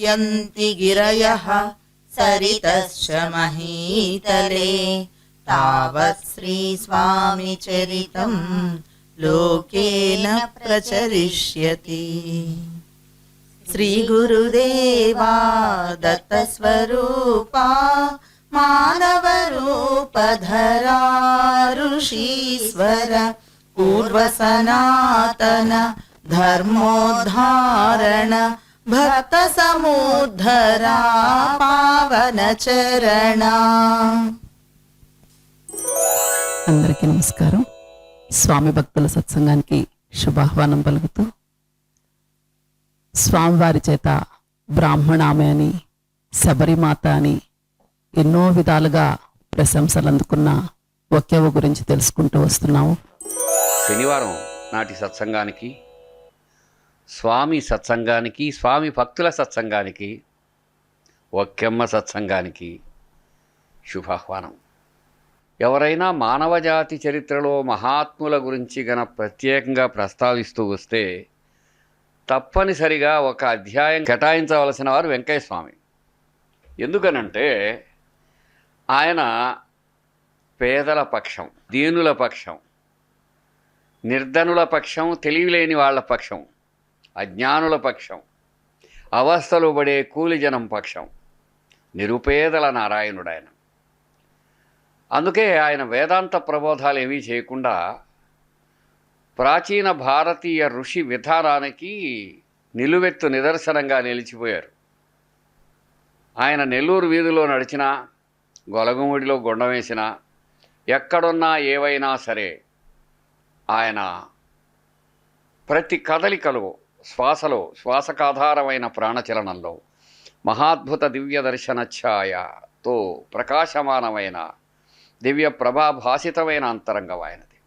नृत्यन्ति गिरयः सरितश्च महीतले तावत् श्रीस्वामिचरितं लोकेन प्रचरिष्यति। श्रीगुरुदेवा दत्तस्वरूपा मानवरूपधरा ऋषीश्वर पूर्वसनातन धर्मोद्धारण भक्त समुद्धरा पावन चरण। అందరికీ నమస్కారం. స్వామి భక్తుల సత్సంగానికి శుభాహ్వానం పలుకుతూ స్వామివారి చేత బ్రాహ్మణామె అని శబరిమాత అని ఎన్నో విధాలుగా ప్రశంసలు అందుకున్న ఒకేవ గురించి తెలుసుకుంటూ వస్తున్నాము. శనివారం నాటి సత్సంగానికి, స్వామి సత్సంగానికి, స్వామి భక్తుల సత్సంగానికి, ఒక్కెమ్మ సత్సంగానికి శుభాహ్వానం. ఎవరైనా మానవజాతి చరిత్రలో మహాత్ముల గురించి గన ప్రత్యేకంగా ప్రస్తావిస్తూ వస్తే తప్పనిసరిగా ఒక అధ్యాయం కేటాయించవలసిన వారు వెంకయ్య స్వామి. ఎందుకనంటే ఆయన పేదల పక్షం, దీనుల పక్షం, నిర్ధనుల పక్షం, తెలివిలేని వాళ్ళ పక్షం, అజ్ఞానుల పక్షం, అవస్థలు పడే కూలిజనం పక్షం, నిరుపేదల నారాయణుడు ఆయన. అందుకే ఆయన వేదాంత ప్రబోధాలు ఏమీ చేయకుండా ప్రాచీన భారతీయ ఋషి విధానానికి నిలువెత్తు నిదర్శనంగా నిలిచిపోయారు. ఆయన నెల్లూరు వీధిలో నడిచినా, గొలగుముడిలో గుండం వేసినా, ఎక్కడున్నా ఏవైనా సరే ఆయన ప్రతి కదలికలో, శ్వాసలో, శ్వాసకాధారమైన ప్రాణచలనంలో మహాద్భుత దివ్య దర్శన ఛాయతో ప్రకాశమానమైన దివ్య ప్రభాభాసితమైన అంతరంగం ఆయనది.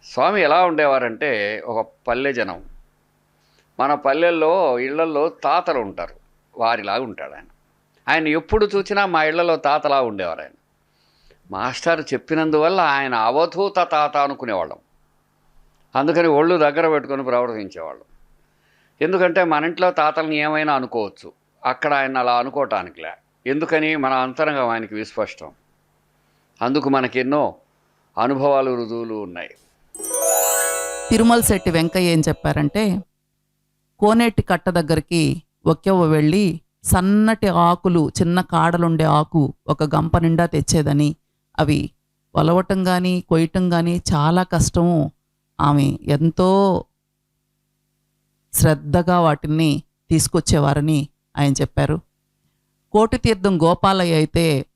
స్వామి ఎలా ఉండేవారంటే ఒక పల్లె జనం, మన పల్లెల్లో ఇళ్లల్లో తాతలు ఉంటారు, వారిలాగా ఉంటాడు ఆయన. ఆయన ఎప్పుడు చూసినా మా ఇళ్లలో తాతలా ఉండేవారు ఆయన. మాస్టర్ చెప్పినందువల్ల ఆయన అవధూత తాత అనుకునేవాళ్ళం. అందుకని ఒళ్ళు దగ్గర పెట్టుకొని ప్రవర్తించేవాళ్ళం. ఎందుకంటే మన ఇంట్లో తాతల్ని ఏమైనా అనుకోవచ్చు, అక్కడ ఆయన అలా అనుకోవటానికిలే. ఎందుకని? మన అంతరంగం ఆయనకి విస్పష్టం. అందుకు మనకెన్నో అనుభవాలు, రుజువులు ఉన్నాయి. తిరుమల శెట్టి వెంకయ్య ఏం చెప్పారంటే, కోనేటి కట్ట దగ్గరికి ఒకేవ వెళ్ళి సన్నటి ఆకులు, చిన్న కాడలుండే ఆకు ఒక గంప నిండా తెచ్చేదని, అవి వలవటం కానీ కొయ్యటం కానీ చాలా కష్టము. ఆమె ఎంతో శ్రద్ధగా వాటిని తీసుకొచ్చేవారని ఆయన చెప్పారు. కోటి తీర్థం గోపాలయ్య అయితే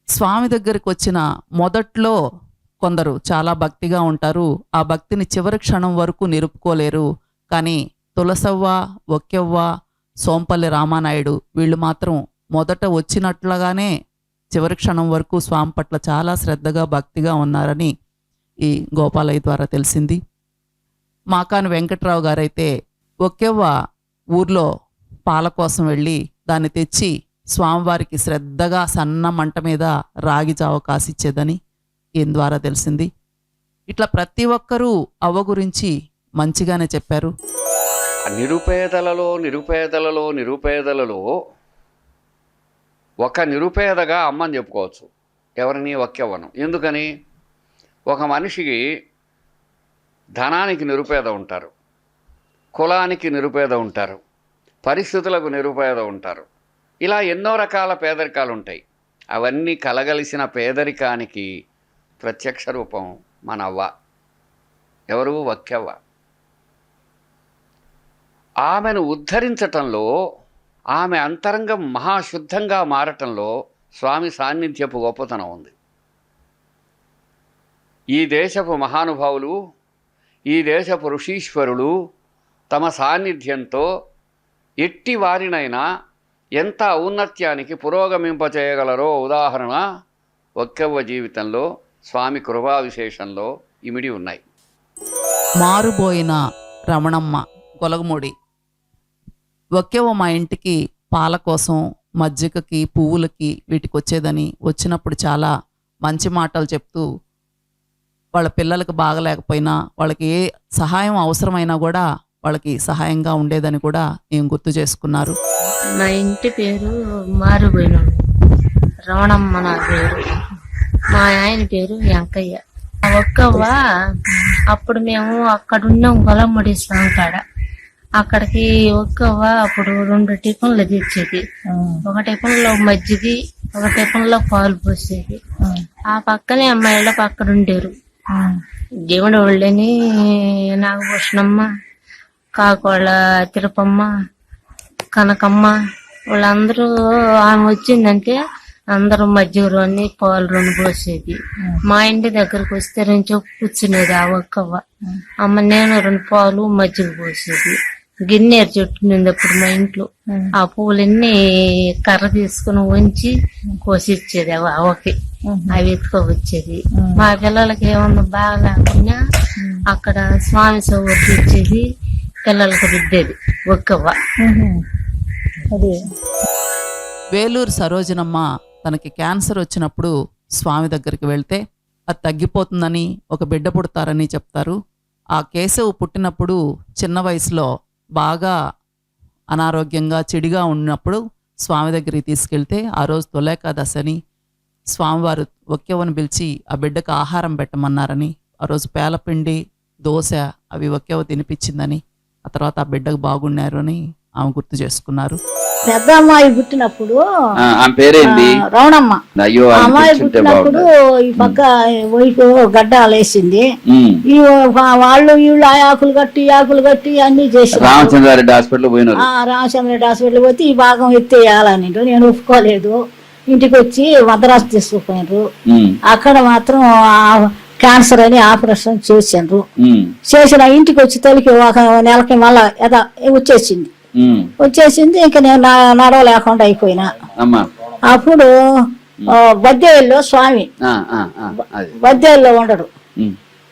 స్వామి దగ్గరికి వచ్చిన మొదట్లో కొందరు చాలా భక్తిగా ఉంటారు, ఆ భక్తిని చివరి క్షణం వరకు నిలుపుకోలేరు. కానీ తులసవ్వ, ఒక్కెవ్వ, సోంపల్లి రామానాయుడు వీళ్ళు మాత్రం మొదట వచ్చినట్లుగానే చివరి క్షణం వరకు స్వామి పట్ల చాలా శ్రద్ధగా భక్తిగా ఉన్నారని ఈ గోపాలయ్య ద్వారా తెలిసింది. మాకాని వెంకట్రావు గారైతే ఒక్కెవ్వ ఊర్లో పాల కోసం వెళ్ళి దాన్ని తెచ్చి స్వామివారికి శ్రద్ధగా సన్న మంట మీద రాగి జావ కాసిచ్చేదని ఈయన ద్వారా తెలిసింది. ఇట్లా ప్రతి ఒక్కరూ అవ్వ గురించి మంచిగానే చెప్పారు. నిరుపేదలలో నిరుపేదలలో నిరుపేదలలో ఒక నిరుపేదగా అమ్మని చెప్పుకోవచ్చు. ఎవరిని? ఒక్కెవ్వను. ఎందుకని? ఒక మనిషికి ధనానికి నిరుపేద ఉంటారు, కులానికి నిరుపేద ఉంటారు, పరిస్థితులకు నిరుపేద ఉంటారు. ఇలా ఎన్నో రకాల పేదరికాలు ఉంటాయి. అవన్నీ కలగలిసిన పేదరికానికి ప్రత్యక్ష రూపం మన అవ్వ. ఎవరు? ఒక్కెవ్వ. ఆమెను ఉద్ధరించటంలో, ఆమె అంతరంగం మహాశుద్ధంగా మారటంలో స్వామి సాన్నిధ్యపు గొప్పతనం ఉంది. ఈ దేశపు మహానుభావులు, ఈ దేశపు ఋషీశ్వరులు తమ సాన్నిధ్యంతో ఎట్టి వారినైనా ఎంత ఔన్నత్యానికి పురోగమింపచేయగలరో ఉదాహరణ ఒక్కెవ్వ జీవితంలో, స్వామి కృపా విశేషంలో ఇమిడి ఉన్నాయి. మారుబోయిన రమణమ్మ గొలగముడి ఒక్కెవ్వ మా ఇంటికి పాల కోసం, మజ్జిగకి, పువ్వులకి వీటికి వచ్చేదని, వచ్చినప్పుడు చాలా మంచి మాటలు చెప్తూ వాళ్ళ పిల్లలకు బాగలేకపోయినా, వాళ్ళకి ఏ సహాయం అవసరమైనా కూడా వాళ్ళకి సహాయంగా ఉండేదని కూడా ఏం గుర్తు చేసుకున్నారు. మా ఇంటి పేరు మారుబోయినాడు, రమణమ్మ నా పేరు. మా ఆయన పేరు వెంకయ్య. ఆ ఒక్కవ్వ అప్పుడు మేము అక్కడ ఉన్నాం గొలమ్మడి స్వామి కాడ. అక్కడికి ఒక్కవ్వ అప్పుడు 2 టిఫిన్లు తెచ్చేది. ఒక టిఫిన్లో మజ్జిగి, ఒక టిఫిన్లో పాలు పోసేది. ఆ పక్కనే అమ్మాయిల పక్కన ఉండేరు. దేవుడు వాళ్ళని నాగభూషణమ్మ, కాకోళ్ళ తిరుపమ్మ, కనకమ్మ వాళ్ళందరూ ఆమె వచ్చిందంటే అందరూ మజ్జిగ 2 పాలు 2 పోసేది. మా ఇంటి దగ్గరకు వస్తే 2 కూర్చునేది ఆ ఒక్కవ్వ. అమ్మ నేను 2 పాలు మజ్జిగ పోసేది. గిన్నెరు చెట్టు ఉంది అప్పుడు మా ఇంట్లో. ఆ పువ్వులన్నీ కర్ర తీసుకుని ఉంచి కోసిచ్చేది అవ్వకి. అవి ఎత్తుకోవచ్చేది. మా పిల్లలకి ఏమన్నా బాగా లేకున్నా అక్కడ స్వామి సౌకర్యం ఇచ్చేది, పిల్లలకు రుద్దేది ఒక్కవ్వ. వేలూరు సరోజనమ్మ తనకి క్యాన్సర్ వచ్చినప్పుడు స్వామి దగ్గరికి వెళ్తే అది తగ్గిపోతుందని, ఒక బిడ్డ పుడతారని చెప్తారు. ఆ కేశవ్ పుట్టినప్పుడు చిన్న వయసులో బాగా అనారోగ్యంగా చెడిగా ఉన్నప్పుడు స్వామి దగ్గరికి తీసుకెళ్తే ఆ రోజు తొలేకాదశి అని స్వామివారు ఒక్కెవని పిలిచి ఆ బిడ్డకు ఆహారం పెట్టమన్నారని, ఆ రోజు పేలపిండి దోశ అవి ఒక్కెవ తినిపించిందని, ఆ తర్వాత ఆ బిడ్డకు బాగున్నారు అని ఆమె గుర్తు చేసుకున్నారు. పెద్ద అమ్మాయి పుట్టినప్పుడు ఆమె పేరేంటి? రవణమ్మ. అయ్యో, అమ్మాయి పుట్టినప్పుడు ఈ పక్క వైపు గడ్డాలు వేసింది. ఈ వాళ్ళు వీళ్ళు ఆకులు కట్టి అన్ని చేసి రామచంద్రారెడ్డి హాస్పిటల్ పోయినారు. రామచంద్రరెడ్డి హాస్పిటల్ పోతే ఈ భాగం ఎత్తేయాలని నేను ఒప్పుకోలేదు. ఇంటికి వచ్చి మద్రాసు తీసుకుపోయినారు. అక్కడ మాత్రం క్యాన్సర్ అని ఆపరేషన్ చేసిండ్రు. చేసిన ఇంటికి వచ్చి తొలికి 1 నెలకి మళ్ళా వచ్చేసింది. ఇంకా నేను నడవలేకుండా అయిపోయినా. అప్పుడు బద్దేల్లో స్వామి బద్దేల్లో ఉండడు.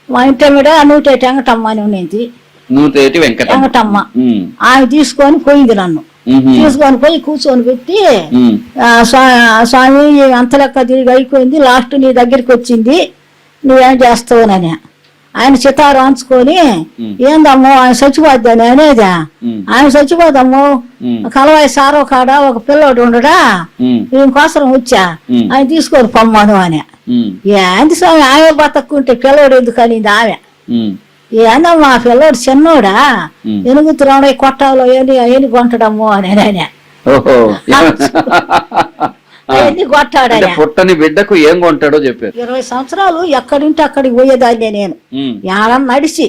మా ఇంటి మీద 101 వెంకటమ్మ అని ఉండేది. 101 వెంకటమ్మ ఆమె తీసుకొని పోయింది. నన్ను తీసుకొని పోయి కూర్చొని పెట్టి, స్వామి అంత లెక్క తిరిగి అయిపోయింది, లాస్ట్ నీ దగ్గరికి వచ్చింది, నువ్వేం చేస్తావునని. ఆయన చితారు అంచుకొని, ఏందమ్మో ఆయన చచ్చిపోద్దని అనేదా. ఆయన చచ్చిపోదమ్మో, కలవాయి సారో కాడ ఒక పిల్లోడు ఉండడా, దీనికోసం వచ్చా, ఆయన తీసుకొని పొమ్మను అని. ఏంది స్వామి ఆమె బతక్కుంటే పిల్లోడు ఎందుకు అనింది ఆమె. ఏందమ్మా పిల్లోడు చిన్నోడా, ఎనుగుతున్నాడు కొట్టాలో ఏని కొంటడమ్మో అని ఆయన అవన్నీ కొట్టాడని. పుట్టని బిడ్డకు ఏం కొంటాడో చెప్పారు. 20 సంవత్సరాలు ఎక్కడింటే అక్కడికి పోయేదాన్ని నేను. యాడని నడిచి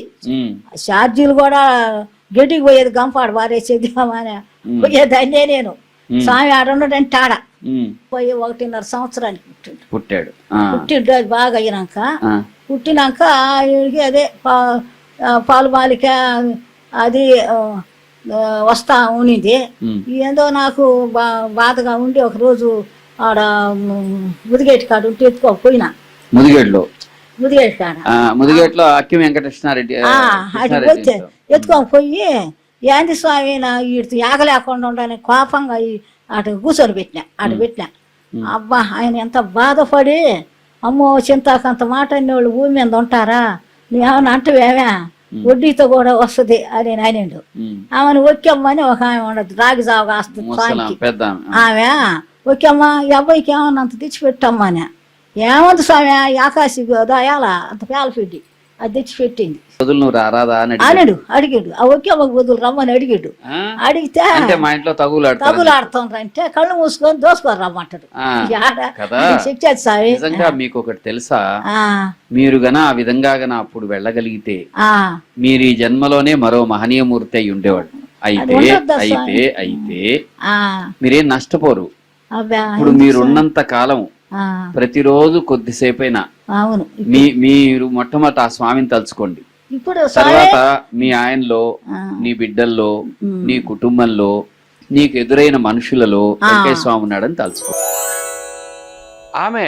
ఛార్జీలు కూడా గడ్డికి పోయేది, గంపాడు వారేసేది పోయేదాన్నే నేను. స్వామి ఆడున్నాడంటే ఆడ పోయి 1.5 సంవత్సరానికి పుట్టిండు. అది బాగా పుట్టినాక అదే పాలు బాలిక అది వస్తా ఉన్నింది. ఏందో నాకు బాధగా ఉండి ఒకరోజు ఆడ ముదిగేటి కాడ ఉంటే ఎత్తుకోకపోయినా. ముదిగేట్లో అక్కి వెంకటకృష్ణారెడ్డి వచ్చే ఎత్తుకోకపోయి, ఏంది స్వామి నా వీడితో యాగలేకుండా ఉండని కోపంగా అటు కూర్చొని పెట్టినా. అబ్బా ఆయన ఎంత బాధపడి, అమ్మో చింతాకంత మాట అన్నోళ్ళు భూమి మీద ఉంటారా, నువ్వేమన్నా అంటవేమే, వడ్డీతో కూడా వస్తుంది అని నాయనండు. ఆమెను ఒక్కమ్మని ఒక ఆమె ఉండదు, రాగి జావ కాస్తుంది స్వామికి. ఆమె ఒక్కమ్మ ఈ అబ్బాయికి ఏమన్నా అంత తెచ్చిపెట్టమ్మా అని. ఏమంది స్వామి ఆకాశి దయాలా అంత పేలపెట్టి అది తెచ్చిపెట్టింది. అన్నాడు, అడిగాడు. ఆ ఒక్కమ్మకు బదులు రమ్మని అడిగాడు. అడిగితే తగులాడుతుండ్రంటే కళ్ళు మూసుకొని దోసుకొని రమ్మంటాడు. చెప్తాడు స్వామి. మీకు ఒకటి తెలుసా, మీరు గన ఆ విధంగా గన అప్పుడు వెళ్ళగలిగితే మీరు ఈ జన్మలోనే మరో మహనీయమూర్తి అయి ఉండేవాడు. అయితే మీరేం నష్టపోరు. ఇప్పుడు మీరున్నంత కాలం ప్రతిరోజు కొద్దిసేపైనా మీరు మొట్టమొదట ఆ స్వామిని తలుచుకోండి. తర్వాత మీ ఆయనలో, నీ బిడ్డల్లో, నీ కుటుంబంలో, నీకు ఎదురైన మనుషులలో వెంకటేశ్వర స్వామి ఉన్నాడని తలుచుకో. ఆమె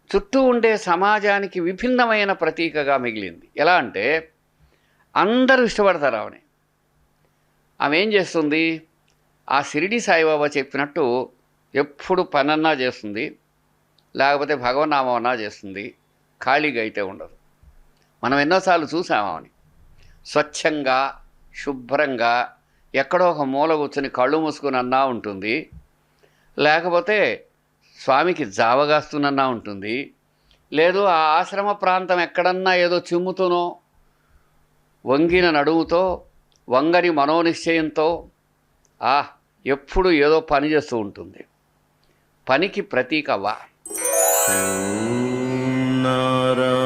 చుట్టూ ఉండే సమాజానికి విభిన్నమైన ప్రతీకగా మిగిలింది. ఎలా అంటే అందరూ ఇష్టపడతారు ఆమెని. ఆమె ఏం చేస్తుంది, ఆ షిరిడి సాయిబాబా చెప్పినట్టు ఎప్పుడు పనన్నా చేస్తుంది, లేకపోతే భగవన్నామం అన్నా చేస్తుంది, ఖాళీగా అయితే ఉండదు. మనం ఎన్నోసార్లు చూసామని స్వచ్ఛంగా శుభ్రంగా ఎక్కడో ఒక మూల కూర్చొని కళ్ళు మూసుకునన్నా ఉంటుంది, లేకపోతే స్వామికి జావగాస్తునన్నా ఉంటుంది, లేదు ఆ ఆశ్రమ ప్రాంతం ఎక్కడన్నా ఏదో చిమ్ముతూనో వంగిన నడుముతో వంగని మనోనిశ్చయంతో ఎప్పుడు ఏదో పని చేస్తూ ఉంటుంది. పనికి ప్రతీక అవ్వ. నారాయణ